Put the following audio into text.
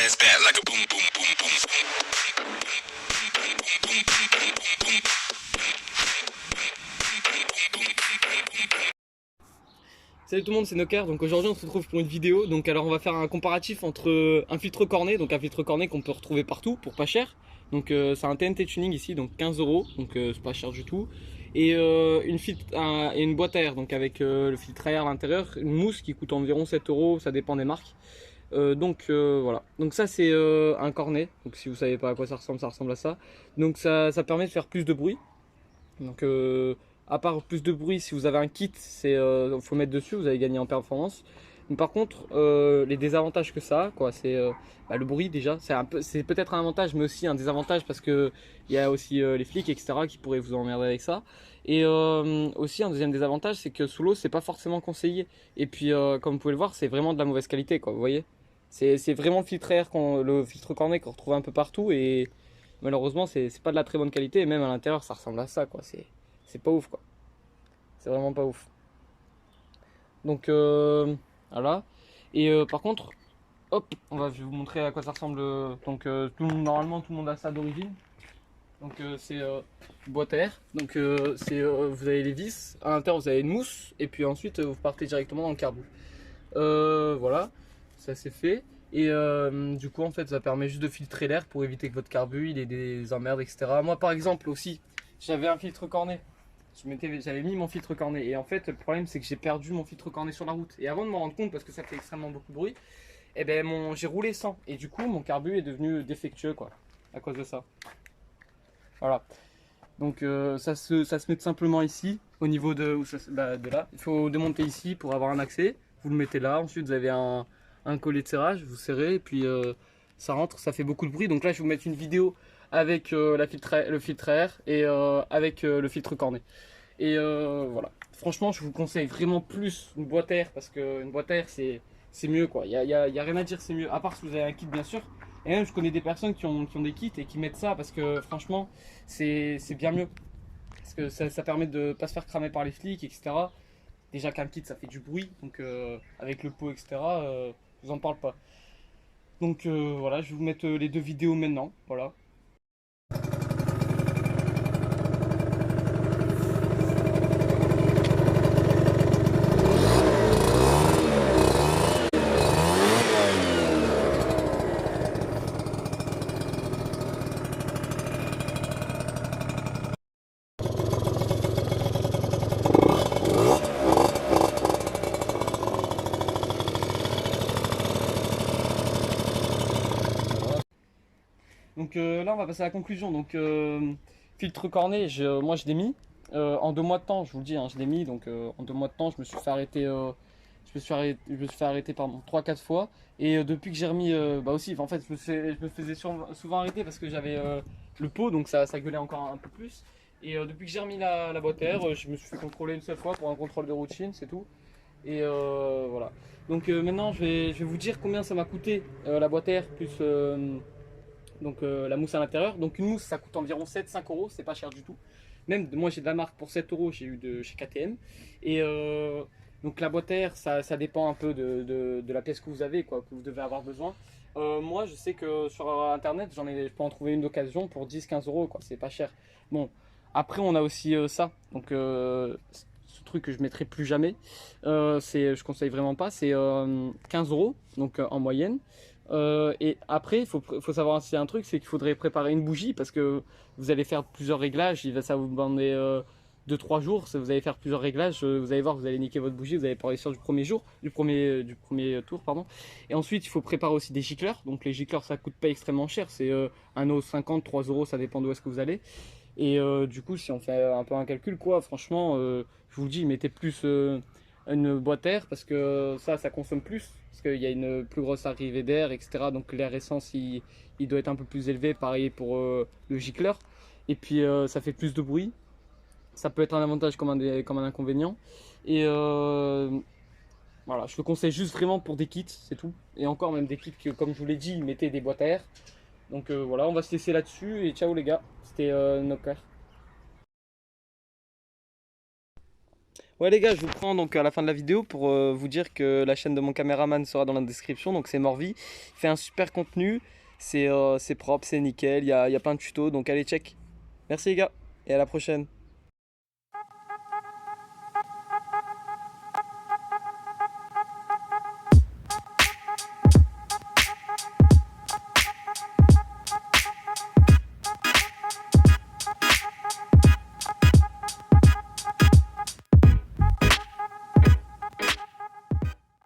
ass back like a boom boom boom boom boom. Salut tout le monde, c'est Nocker. Donc aujourd'hui on se retrouve pour une vidéo. Donc alors on va faire un comparatif entre un filtre cornet, donc un filtre cornet qu'on peut retrouver partout pour pas cher. Donc c'est un TNT tuning ici, donc 15 euros, donc c'est pas cher du tout. Et une boîte à air, donc avec le filtre à air à l'intérieur, une mousse qui coûte environ 7 euros, ça dépend des marques. Voilà. Donc ça c'est un cornet. Donc si vous savez pas à quoi ça ressemble à ça. Donc ça permet de faire plus de bruit. Donc à part plus de bruit, si vous avez un kit, faut mettre dessus, vous allez gagner en performance. Mais par contre, les désavantages que ça a, quoi, c'est le bruit déjà. C'est peut-être un avantage, mais aussi un désavantage parce que il y a aussi les flics, etc., qui pourraient vous emmerder avec ça. Et aussi un deuxième désavantage, c'est que sous l'eau, c'est pas forcément conseillé. Et puis, comme vous pouvez le voir, c'est vraiment de la mauvaise qualité, quoi. Vous voyez, c'est vraiment le filtre air, le filtre cornet qu'on retrouve un peu partout, et malheureusement, c'est pas de la très bonne qualité. Et même à l'intérieur, ça ressemble à ça, quoi. C'est pas ouf, quoi. C'est vraiment pas ouf. Donc voilà. Et par contre, hop, je vais vous montrer à quoi ça ressemble. Donc normalement tout le monde a ça d'origine. Donc c'est une boîte à air. Donc vous avez les vis. À l'intérieur vous avez une mousse. Et puis ensuite vous partez directement dans le carbu. Voilà, ça c'est fait. Et du coup en fait ça permet juste de filtrer l'air pour éviter que votre carbu il ait des emmerdes, etc. Moi par exemple aussi, j'avais un filtre cornet. J'avais mis mon filtre cornet et en fait le problème c'est que j'ai perdu mon filtre cornet sur la route. Et avant de m'en rendre compte, parce que ça fait extrêmement beaucoup de bruit, et ben j'ai roulé sans. Et du coup mon carbu est devenu défectueux, quoi, à cause de ça. Voilà. Donc ça se met tout simplement ici, au niveau de là. Il faut démonter ici pour avoir un accès. Vous le mettez là, ensuite vous avez un collet de serrage, vous serrez et puis ça rentre, ça fait beaucoup de bruit. Donc là je vais vous mettre une vidéo avec le filtre à air et avec le filtre cornet. Et voilà. Franchement, je vous conseille vraiment plus une boîte à air parce qu'une boîte à air c'est mieux, quoi. Y a rien à dire, c'est mieux. À part si vous avez un kit, bien sûr. Et même, je connais des personnes qui ont des kits et qui mettent ça parce que franchement, c'est bien mieux. Parce que ça permet de pas se faire cramer par les flics, etc. Déjà qu'un kit ça fait du bruit, donc avec le pot, etc. Je vous en parle pas. Donc voilà, je vais vous mettre les deux vidéos maintenant. Voilà. Donc là, on va passer à la conclusion. Donc, filtre cornet, moi je l'ai mis. En 2 mois de temps, je vous le dis, hein, je l'ai mis. Donc, en 2 mois de temps, je me suis fait arrêter, pardon, 3-4 fois. Et depuis que j'ai remis, aussi, en fait, je me faisais souvent arrêter parce que j'avais le pot, donc ça gueulait encore un peu plus. Et depuis que j'ai remis la boîte à air, je me suis fait contrôler une seule fois pour un contrôle de routine, c'est tout. Et voilà. Donc maintenant, je vais vous dire combien ça m'a coûté la boîte à air plus la mousse à l'intérieur. Donc une mousse ça coûte environ 7-5 euros, c'est pas cher du tout. Même moi j'ai de la marque pour 7 euros, j'ai eu de chez KTM. Et donc la boîte à air ça dépend un peu de la pièce que vous avez, quoi, que vous devez avoir besoin. Moi je sais que sur internet je peux en trouver une d'occasion pour 10-15 euros, quoi, c'est pas cher. Bon, après on a aussi ça, donc ce truc que je mettrai plus jamais, je conseille vraiment pas, c'est 15 euros donc en moyenne. Et après, il faut savoir aussi un truc, c'est qu'il faudrait préparer une bougie parce que vous allez faire plusieurs réglages. Ça va vous demander 2-3 jours. Vous allez faire plusieurs réglages. Vous allez voir, vous allez niquer votre bougie. Vous allez pas réussir du premier jour, du premier tour, pardon. Et ensuite, il faut préparer aussi des gicleurs. Donc les gicleurs, ça coûte pas extrêmement cher. C'est 1,50 €, 3 euros, ça dépend d'où est-ce que vous allez. Et du coup, si on fait un peu un calcul, quoi, franchement, je vous le dis, mettez plus une boîte à air parce que ça consomme plus parce qu'il y a une plus grosse arrivée d'air, etc. Donc l'air essence il doit être un peu plus élevé, pareil pour le gicleur. Et puis ça fait plus de bruit, ça peut être un avantage comme un inconvénient. Et voilà, je le conseille juste vraiment pour des kits, c'est tout. Et encore même des kits que, comme je vous l'ai dit, mettez des boîtes à air. Donc voilà, on va se laisser là-dessus et ciao les gars, c'était Nocker. Ouais les gars, je vous prends donc à la fin de la vidéo pour vous dire que la chaîne de mon caméraman sera dans la description, donc c'est Morvi. Il fait un super contenu, c'est propre, c'est nickel, il y a plein de tutos, donc allez check. Merci les gars, et à la prochaine.